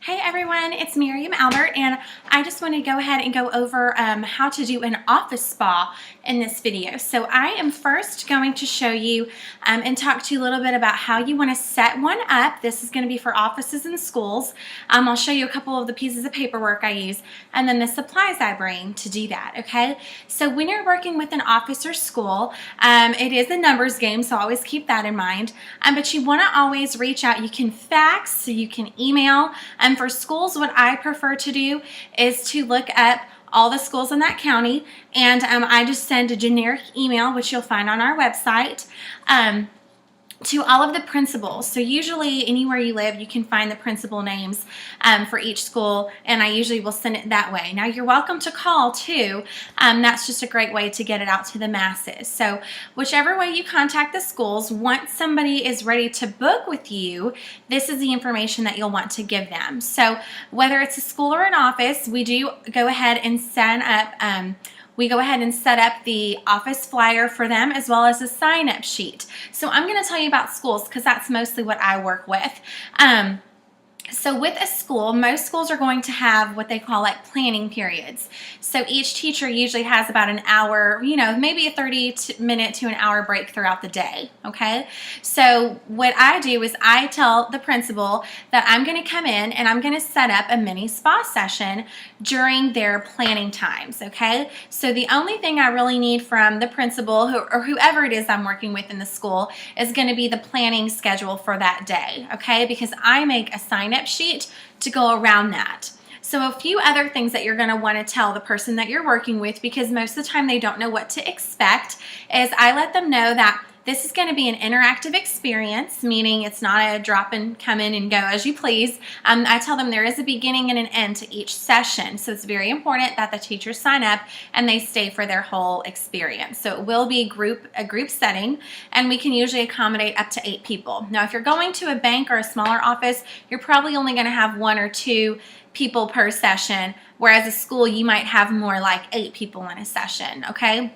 Hey everyone, it's Miriam Albert, and I just want to go ahead and go over how to do an office spa in this video. So I am first going to show you and talk to you a little bit about how you want to set one up. This is going to be for offices and schools. I'll show you a couple of the pieces of paperwork I use and then the supplies I bring to do that, okay? So when you're working with an office or school, it is a numbers game, so always keep that in mind. But you want to always reach out. You can fax, so you can email. For schools, what I prefer to do is to look up all the schools in that county, and I just send a generic email, which you'll find on our website, to all of the principals. So usually anywhere you live, you can find the principal names for each school, and I usually will send it that way. Now you're welcome to call too. That's just a great way to get it out to the masses. So whichever way you contact the schools, once somebody is ready to book with you, this is the information that you'll want to give them. So whether it's a school or an office, we do go ahead and set up the office flyer for them, as well as a sign-up sheet. So I'm going to tell you about schools because that's mostly what I work with. So with a school, most schools are going to have what they call like planning periods. So each teacher usually has about an hour, maybe a 30-minute to an hour break throughout the day, okay? So what I do is I tell the principal that I'm going to come in and I'm going to set up a mini spa session during their planning times, okay? So the only thing I really need from the principal or whoever it is I'm working with in the school is going to be the planning schedule for that day, okay? Because I make a sign-up sheet to go around that. So a few other things that you're going to want to tell the person that you're working with, because most of the time they don't know what to expect, is I let them know that this is going to be an interactive experience, meaning it's not a drop and come in and go as you please. I tell them there is a beginning and an end to each session. So it's very important that the teachers sign up and they stay for their whole experience. So it will be a group setting, and we can usually accommodate up to 8 people. Now, if you're going to a bank or a smaller office, you're probably only going to have 1 or 2 people per session, whereas a school, you might have more like 8 people in a session, okay?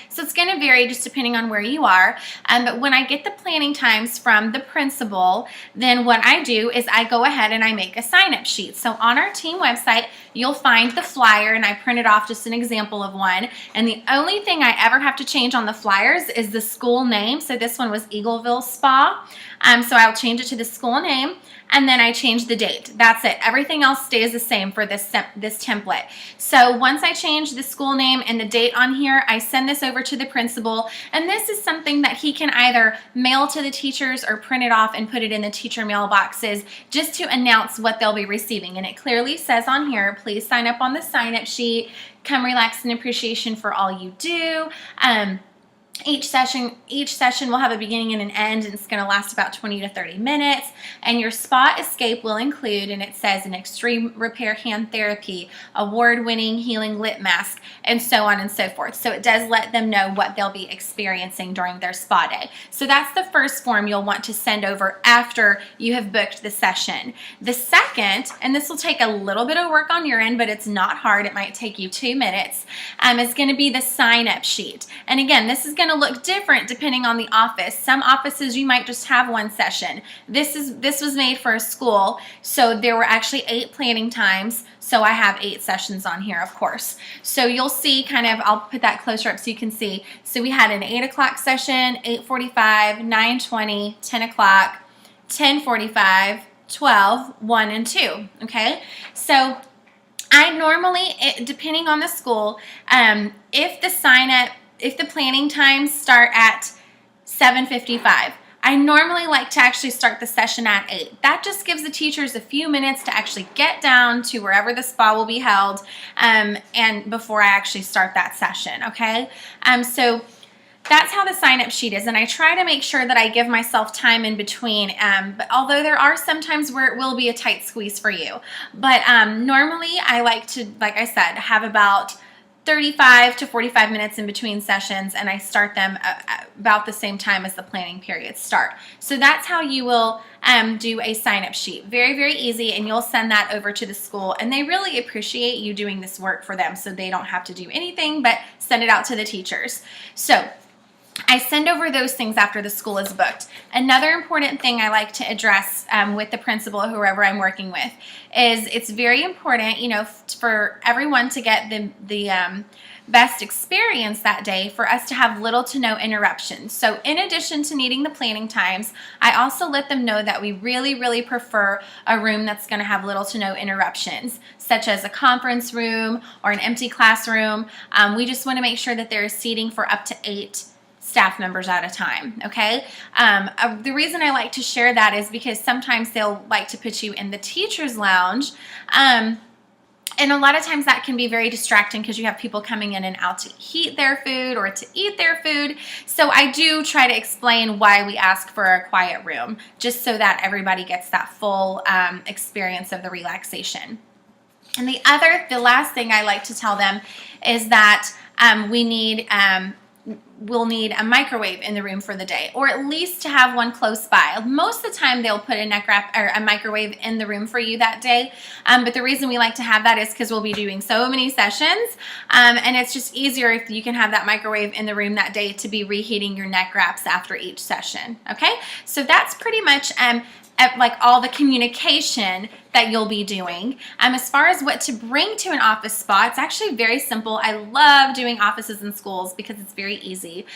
So it's going to vary just depending on where you are, but when I get the planning times from the principal, then what I do is I go ahead and I make a sign-up sheet. So on our team website, you'll find the flyer, and I printed off just an example of one, and the only thing I ever have to change on the flyers is the school name. So this one was Eagleville Spa, so I'll change it to the school name, and then I change the date. That's it. Everything else stays the same for this template. So once I change the school name and the date on here, I send this over to the principal, and this is something that he can either mail to the teachers or print it off and put it in the teacher mailboxes just to announce what they'll be receiving. And it clearly says on here, please sign up on the sign-up sheet. Come relax in appreciation for all you do. Each session will have a beginning and an end, and it's going to last about 20 to 30 minutes. And your spa escape will include, and it says, an extreme repair hand therapy, award-winning healing lip mask, and so on and so forth. So it does let them know what they'll be experiencing during their spa day. So that's the first form you'll want to send over after you have booked the session. The second, and this will take a little bit of work on your end, but it's not hard. It might take you 2 minutes, is going to be the sign-up sheet. And again, this is going to look different depending on the office. Some offices you might just have 1 session. This was made for a school, so there were actually 8 planning times, so I have 8 sessions on here, of course. So you'll see I'll put that closer up so you can see. So we had an 8 o'clock session, 8:45, 9:20, 10 o'clock, 10:45, 12, 1, and 2, okay? So I normally, depending on the school, if the planning times start at 7:55, I normally like to actually start the session at 8. That just gives the teachers a few minutes to actually get down to wherever the spa will be held, and before I actually start that session, okay? So that's how the sign-up sheet is, and I try to make sure that I give myself time in between, but although there are some times where it will be a tight squeeze for you. But normally I like to, like I said, have about 35 to 45 minutes in between sessions, and I start them about the same time as the planning periods start. So that's how you will do a sign-up sheet. Very, very easy, and you'll send that over to the school, and they really appreciate you doing this work for them, so they don't have to do anything but send it out to the teachers. So I send over those things after the school is booked. Another important thing I like to address with the principal or whoever I'm working with is it's very important, you know, for everyone to get the best experience that day, for us to have little to no interruptions. So in addition to needing the planning times, I also let them know that we really, really prefer a room that's going to have little to no interruptions, such as a conference room or an empty classroom. We just want to make sure that there is seating for up to 8 staff members at a time, okay? The reason I like to share that is because sometimes they'll like to put you in the teacher's lounge, and a lot of times that can be very distracting because you have people coming in and out to heat their food or to eat their food. So I do try to explain why we ask for a quiet room, just so that everybody gets that full experience of the relaxation. And the last thing I like to tell them is that we'll need a microwave in the room for the day, or at least to have one close by. Most of the time they'll put a neck wrap or a microwave in the room for you that day, but the reason we like to have that is because we'll be doing so many sessions, and it's just easier if you can have that microwave in the room that day to be reheating your neck wraps after each session. Okay, so that's pretty much like all the communication that you'll be doing. As far as what to bring to an office spa, it's actually very simple. I love doing offices in schools because it's very easy.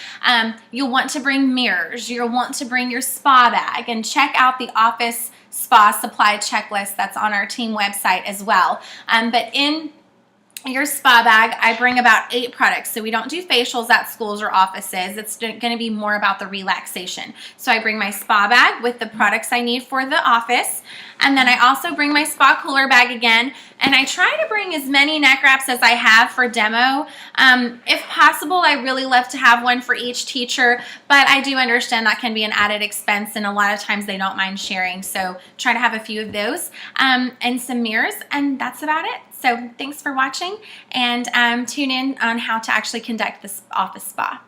You'll want to bring mirrors. You'll want to bring your spa bag, and check out the office spa supply checklist that's on our team website as well. But in your spa bag, I bring about 8 products. So we don't do facials at schools or offices. It's going to be more about the relaxation. So I bring my spa bag with the products I need for the office. And then I also bring my spa cooler bag again. And I try to bring as many neck wraps as I have for demo. If possible, I really love to have one for each teacher, but I do understand that can be an added expense, and a lot of times they don't mind sharing. So try to have a few of those and some mirrors, and that's about it. So thanks for watching, and tune in on how to actually conduct this office spa.